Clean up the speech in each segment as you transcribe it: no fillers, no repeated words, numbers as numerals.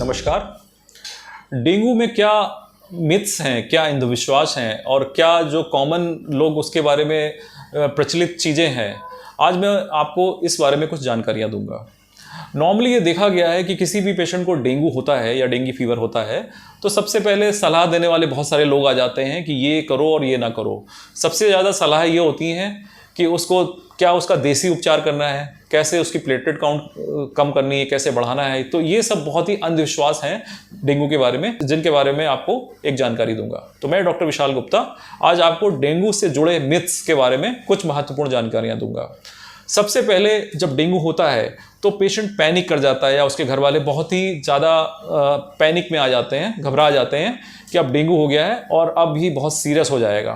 नमस्कार। डेंगू में क्या मिथ्स हैं, क्या अंधविश्वास हैं और क्या जो कॉमन लोग उसके बारे में प्रचलित चीज़ें हैं, आज मैं आपको इस बारे में कुछ जानकारियाँ दूंगा। नॉर्मली ये देखा गया है कि किसी भी पेशेंट को डेंगू होता है या डेंगू फीवर होता है तो सबसे पहले सलाह देने वाले बहुत सारे लोग आ जाते हैं कि ये करो और ये ना करो। सबसे ज़्यादा सलाह ये होती है कि उसको क्या उसका देसी उपचार करना है, कैसे उसकी प्लेटलेट काउंट कम करनी है, कैसे बढ़ाना है। तो ये सब बहुत ही अंधविश्वास हैं डेंगू के बारे में, जिनके बारे में आपको एक जानकारी दूंगा। तो मैं डॉक्टर विशाल गुप्ता आज आपको डेंगू से जुड़े मिथ्स के बारे में कुछ महत्वपूर्ण जानकारियां दूंगा। सबसे पहले जब डेंगू होता है तो पेशेंट पैनिक कर जाता है या उसके घर वाले बहुत ही ज़्यादा पैनिक में आ जाते हैं, घबरा जाते हैं कि अब डेंगू हो गया है और अब ही बहुत सीरियस हो जाएगा।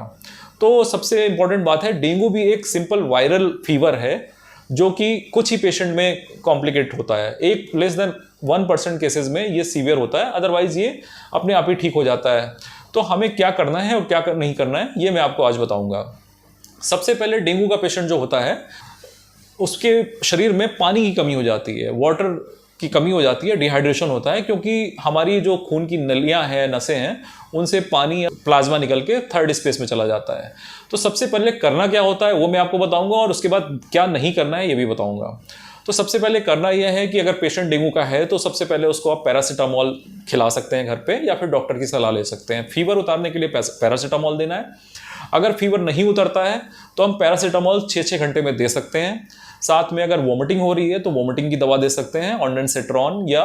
तो सबसे इंपॉर्टेंट बात है, डेंगू भी एक सिंपल वायरल फीवर है जो कि कुछ ही पेशेंट में कॉम्प्लिकेट होता है। एक लेस देन 1% केसेस में ये सीवियर होता है, अदरवाइज ये अपने आप ही ठीक हो जाता है। तो हमें क्या करना है और क्या नहीं करना है ये मैं आपको आज बताऊंगा। सबसे पहले डेंगू का पेशेंट जो होता है उसके शरीर में पानी की कमी हो जाती है, वाटर की कमी हो जाती है, डिहाइड्रेशन होता है, क्योंकि हमारी जो खून की नलियां हैं, नसें हैं, उनसे पानी प्लाज्मा निकल के थर्ड स्पेस में चला जाता है। तो सबसे पहले करना क्या होता है वो मैं आपको बताऊंगा और उसके बाद क्या नहीं करना है ये भी बताऊंगा। तो सबसे पहले करना यह है कि अगर पेशेंट डेंगू का है तो सबसे पहले उसको आप पैरासीटामोल खिला सकते हैं घर पे, या फिर डॉक्टर की सलाह ले सकते हैं। फीवर उतारने के लिए पैरासीटामोल देना है। अगर फीवर नहीं उतरता है तो हम पैरासीटामोल 6-6 घंटे में दे सकते हैं। साथ में अगर वोमिटिंग हो रही है तो वोमिटिंग की दवा दे सकते हैं, ऑन्डेंसेट्रॉन या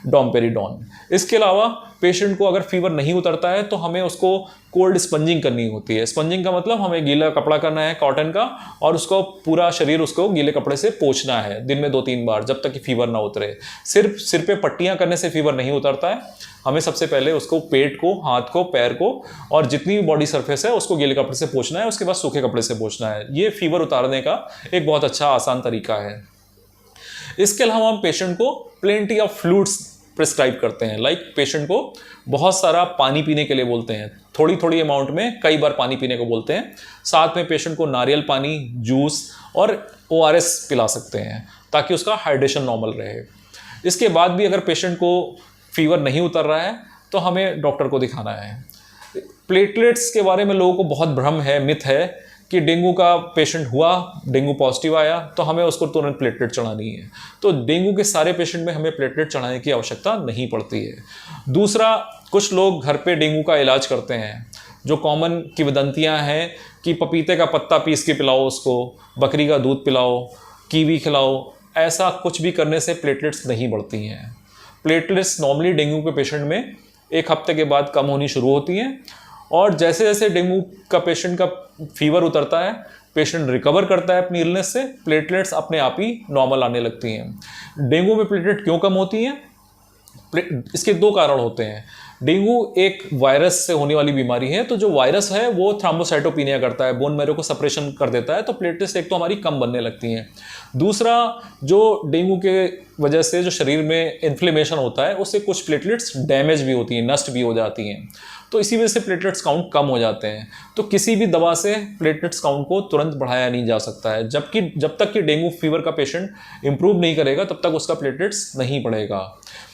डोमपेरिडोन। इसके अलावा पेशेंट को अगर फीवर नहीं उतरता है तो हमें उसको कोल्ड स्पंजिंग करनी होती है। स्पंजिंग का मतलब हमें गीला कपड़ा करना है कॉटन का, और उसको पूरा शरीर उसको गीले कपड़े से पोंछना है दिन में 2-3 बार, जब तक कि फीवर ना उतरे। सिर्फ सिर पे पट्टियां करने से फीवर नहीं उतरता है। हमें सबसे पहले उसको पेट को, हाथ को, पैर को और जितनी भी बॉडी सरफेस है उसको गीले कपड़े से पोंछना है, उसके बाद सूखे कपड़े से पोंछना है। ये फीवर उतारने का एक बहुत अच्छा आसान तरीका है। इसके अलावा हम पेशेंट को प्लेंटी ऑफ फ्लूइड्स प्रिस्क्राइब करते हैं। लाइक पेशेंट को बहुत सारा पानी पीने के लिए बोलते हैं, थोड़ी थोड़ी अमाउंट में कई बार पानी पीने को बोलते हैं। साथ में पेशेंट को नारियल पानी, जूस और ORS पिला सकते हैं ताकि उसका हाइड्रेशन नॉर्मल रहे। इसके बाद भी अगर पेशेंट को फीवर नहीं उतर रहा है तो हमें डॉक्टर को दिखाना है। प्लेटलेट्स के बारे में लोगों को बहुत भ्रम है, मिथ है कि डेंगू का पेशेंट हुआ, डेंगू पॉजिटिव आया तो हमें उसको तुरंत प्लेटलेट चढ़ानी है। तो डेंगू के सारे पेशेंट में हमें प्लेटलेट चढ़ाने की आवश्यकता नहीं पड़ती है। दूसरा, कुछ लोग घर पे डेंगू का इलाज करते हैं। जो कॉमन किंवदंतियां हैं कि पपीते का पत्ता पीस के पिलाओ उसको, बकरी का दूध पिलाओ, कीवी खिलाओ, ऐसा कुछ भी करने से प्लेटलेट्स नहीं बढ़ती हैं। प्लेटलेट्स नॉर्मली डेंगू के पेशेंट में 1 हफ्ते के बाद कम होनी शुरू होती हैं, और जैसे जैसे डेंगू का पेशेंट का फीवर उतरता है, पेशेंट रिकवर करता है अपनी इलनेस से, प्लेटलेट्स अपने आप ही नॉर्मल आने लगती हैं। डेंगू में प्लेटलेट क्यों कम होती हैं? इसके 2 कारण होते हैं। डेंगू एक वायरस से होने वाली बीमारी है, तो जो वायरस है वो थ्रोम्बोसाइटोपिनिया करता है, बोन मैरो को सप्रेशन कर देता है, तो प्लेटलेट्स एक तो हमारी कम बनने लगती हैं। दूसरा, जो डेंगू के वजह से जो शरीर में इन्फ्लेमेशन होता है उससे कुछ प्लेटलेट्स डैमेज भी होती हैं, नष्ट भी हो जाती हैं, तो इसी वजह से प्लेटलेट्स काउंट कम हो जाते हैं। तो किसी भी दवा से प्लेटलेट्स काउंट को तुरंत बढ़ाया नहीं जा सकता है, जब तक कि डेंगू फीवर का पेशेंट इंप्रूव नहीं करेगा तब तक उसका प्लेटलेट्स नहीं बढ़ेगा।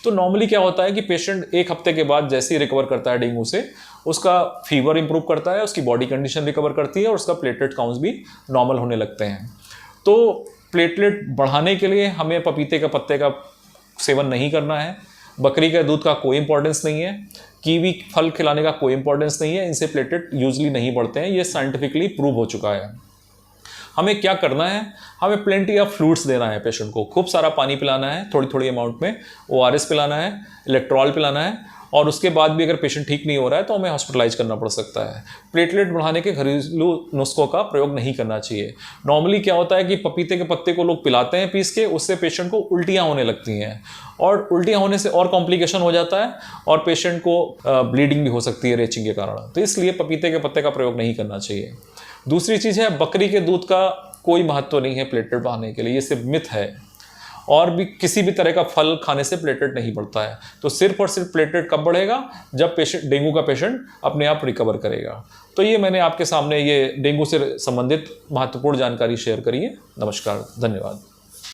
तो नॉर्मली क्या होता है कि पेशेंट 1 हफ्ते के बाद जैसे ही रिकवर करता है डेंगू से, उसका फीवर इंप्रूव करता है, उसकी बॉडी कंडीशन रिकवर करती है और उसका प्लेटलेट काउंट्स भी नॉर्मल होने लगते हैं। तो प्लेटलेट बढ़ाने के लिए हमें पपीते का पत्ते का सेवन नहीं करना है, बकरी के दूध का कोई इंपॉर्टेंस नहीं है, कीवी फल खिलाने का कोई इंपॉर्टेंस नहीं है। इनसे प्लेटलेट यूजली नहीं बढ़ते हैं, ये साइंटिफिकली प्रूव हो चुका है। हमें क्या करना है? हमें प्लेंटी ऑफ फ्लूइड्स देना है पेशेंट को, खूब सारा पानी पिलाना है, थोड़ी थोड़ी अमाउंट में ORS पिलाना है, इलेक्ट्रॉल पिलाना है, और उसके बाद भी अगर पेशेंट ठीक नहीं हो रहा है तो हमें हॉस्पिटलाइज करना पड़ सकता है। प्लेटलेट बढ़ाने के घरेलू नुस्खों का प्रयोग नहीं करना चाहिए। नॉर्मली क्या होता है कि पपीते के पत्ते को लोग पिलाते हैं पीस के, उससे पेशेंट को उल्टियाँ होने लगती हैं, और उल्टियाँ होने से और कॉम्प्लिकेशन हो जाता है और पेशेंट को ब्लीडिंग भी हो सकती है रेचिंग के कारण। तो इसलिए पपीते के पत्ते का प्रयोग नहीं करना चाहिए। दूसरी चीज़ है, बकरी के दूध का कोई महत्व नहीं है प्लेटलेट बढ़ाने के लिए, ये सिर्फ मिथ है। और भी किसी भी तरह का फल खाने से प्लेटलेट नहीं बढ़ता है। तो सिर्फ और सिर्फ प्लेटलेट कब बढ़ेगा? जब डेंगू का पेशेंट अपने आप रिकवर करेगा। तो ये मैंने आपके सामने ये डेंगू से संबंधित महत्वपूर्ण जानकारी शेयर करी है। नमस्कार, धन्यवाद।